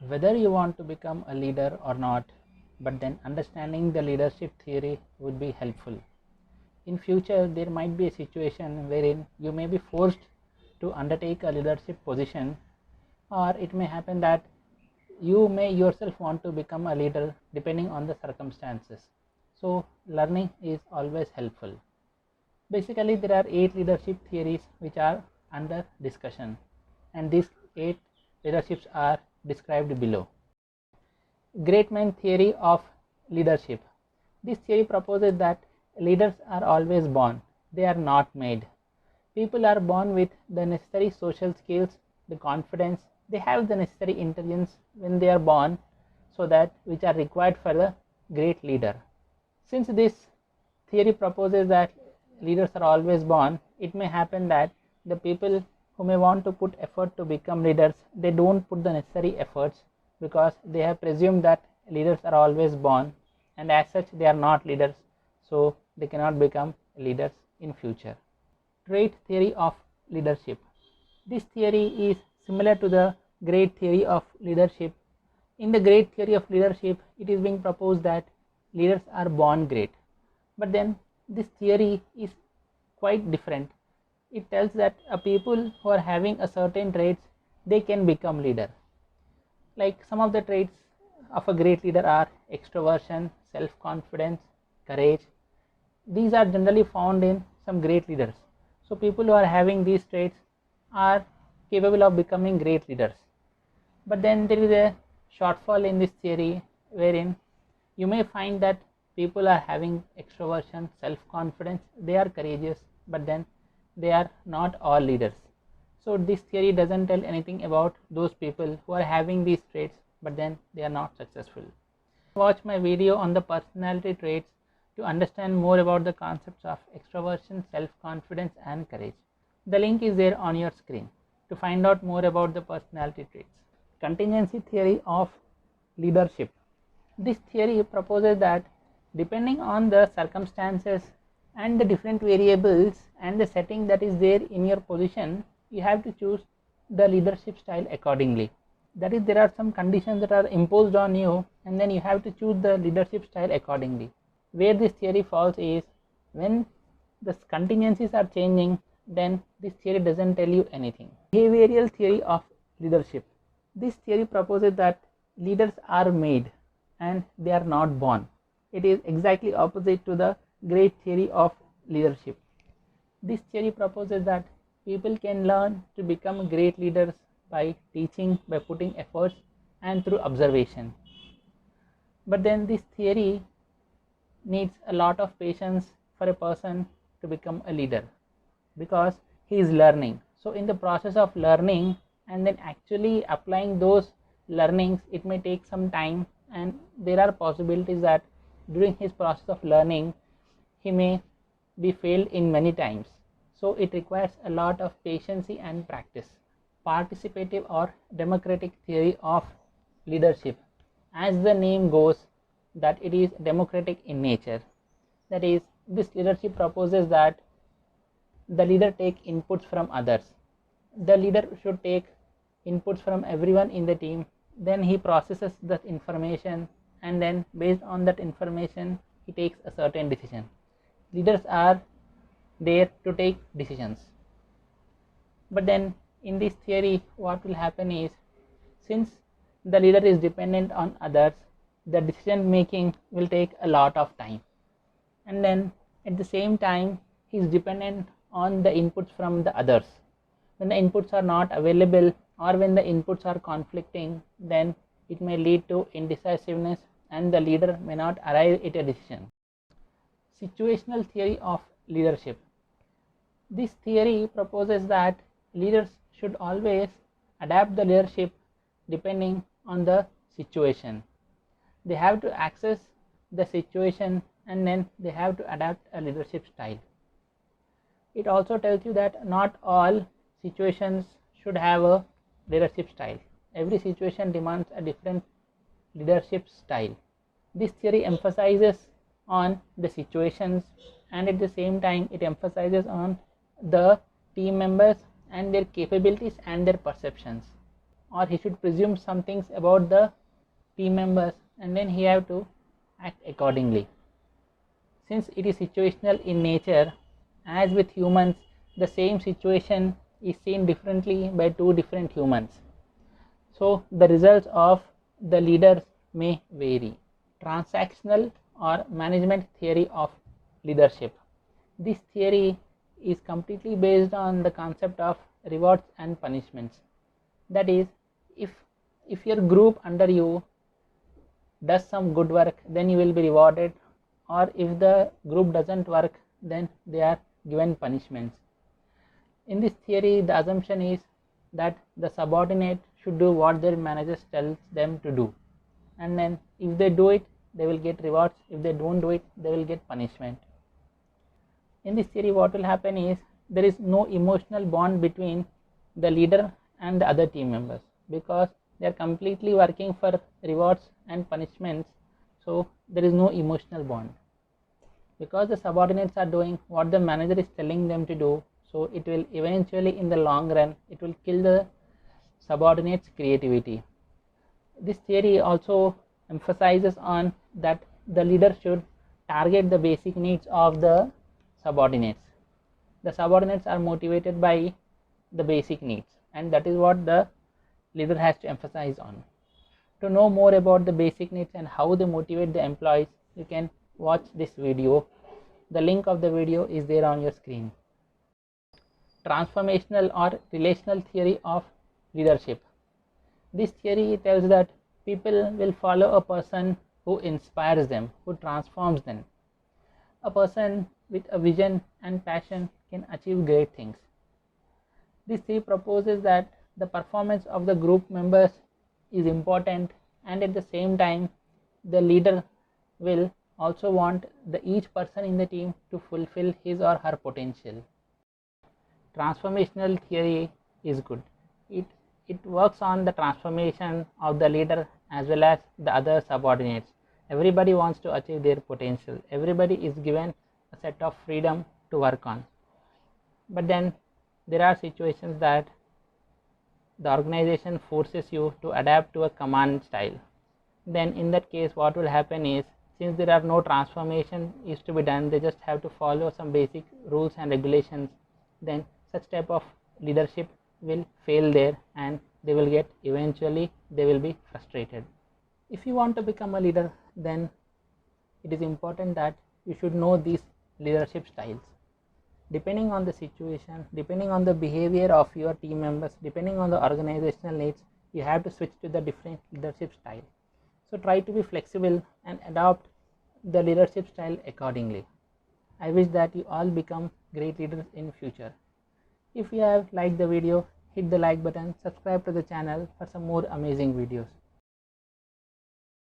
whether you want to become a leader or not, but then understanding the leadership theory would be helpful. In future, there might be a situation wherein you may be forced to undertake a leadership position, or it may happen that you may yourself want to become a leader depending on the circumstances. So learning is always helpful. Basically, there are 8 leadership theories which are under discussion, and these 8 leaderships are described below. Great man theory of leadership. This theory proposes that leaders are always born, they are not made. People are born with the necessary social skills, the confidence, they have the necessary intelligence when they are born, so that which are required for the great leader. Since this theory proposes that leaders are always born, it may happen that the people who may want to put effort to become leaders, they don't put the necessary efforts because they have presumed that leaders are always born, and as such they are not leaders, so they cannot become leaders in future. Trait theory of leadership. This theory is similar to the great theory of leadership. In the great theory of leadership, it is being proposed that leaders are born great, but then this theory is quite different. It tells that a people who are having a certain traits, they can become leader. Like some of the traits of a great leader are extroversion, self-confidence, courage. These are generally found in some great leaders. So people who are having these traits are capable of becoming great leaders. But then there is a shortfall in this theory wherein you may find that people are having extroversion, self-confidence, they are courageous, but then they are not all leaders. So this theory doesn't tell anything about those people who are having these traits, but then they are not successful. Watch my video on the personality traits to understand more about the concepts of extroversion, self-confidence and courage. The link is there on your screen to find out more about the personality traits. Contingency theory of leadership. This theory proposes that depending on the circumstances and the different variables and the setting that is there in your position, you have to choose the leadership style accordingly. That is, there are some conditions that are imposed on you, and then you have to choose the leadership style accordingly. Where this theory falls is when the contingencies are changing, then this theory doesn't tell you anything. Behavioral theory of leadership. This theory proposes that leaders are made and they are not born. It is exactly opposite to the great theory of leadership. This theory proposes that people can learn to become great leaders by teaching, by putting efforts and through observation. But then this theory needs a lot of patience for a person to become a leader because he is learning. So in the process of learning and then actually applying those learnings, it may take some time, and there are possibilities that during his process of learning he may be failed in many times. So it requires a lot of patience and practice. Participative or democratic theory of leadership. As the name goes, that it is democratic in nature. That is, this leadership proposes that the leader take inputs from others. The leader should take inputs from everyone in the team, then he processes that information, and then based on that information he takes a certain decision. Leaders are there to take decisions. But then in this theory, what will happen is, since the leader is dependent on others, the decision making will take a lot of time, and then at the same time he is dependent on the inputs from the others. When the inputs are not available or when the inputs are conflicting, then it may lead to indecisiveness and the leader may not arrive at a decision. Situational theory of leadership. This theory proposes that leaders should always adapt the leadership depending on the situation. They have to access the situation and then they have to adapt a leadership style. It also tells you that not all situations should have a leadership style. Every situation demands a different leadership style. This theory emphasizes on the situations, and at the same time it emphasizes on the team members and their capabilities and their perceptions. or he should presume some things about the team members, and then he have to act accordingly. Since it is situational in nature, as with humans, the same situation is seen differently by two different humans. So the results of the leaders may vary. Transactional or management theory of leadership. This theory is completely based on the concept of rewards and punishments. That is, if your group under you does some good work, then you will be rewarded, or if the group doesn't work, then they are given punishments. In this theory, the assumption is that the subordinate should do what their managers tells them to do, and then if they do it, they will get rewards. If they don't do it, they will get punishment. In this theory, what will happen is there is no emotional bond between the leader and the other team members, because they are completely working for rewards and punishments. So there is no emotional bond, because the subordinates are doing what the manager is telling them to do. So it will eventually, in the long run, it will kill the subordinates' creativity. This theory also emphasizes on that the leader should target the basic needs of the subordinates. The subordinates are motivated by the basic needs, and that is what the leader has to emphasize on. To know more about the basic needs and how they motivate the employees, you can watch this video. The link of the video is there on your screen. Transformational or relational theory of leadership. This theory tells that people will follow a person who inspires them, who transforms them. A person with a vision and passion can achieve great things. This theory proposes that the performance of the group members is important, and at the same time, the leader will also want each person in the team to fulfill his or her potential. Transformational theory is good. It works on the transformation of the leader as well as the other subordinates. Everybody wants to achieve their potential. Everybody is given a set of freedom to work on. But then there are situations that the organization forces you to adapt to a command style. Then in that case, what will happen is, since there are no transformation is to be done, they just have to follow some basic rules and regulations, then such type of leadership will fail there, and they will be frustrated. If you want to become a leader, then it is important that you should know these leadership styles. Depending on the situation, depending on the behavior of your team members, depending on the organizational needs, you have to switch to the different leadership style. So try to be flexible and adopt the leadership style accordingly. I wish that you all become great leaders in future. If you have liked the video, hit the like button, subscribe to the channel for some more amazing videos.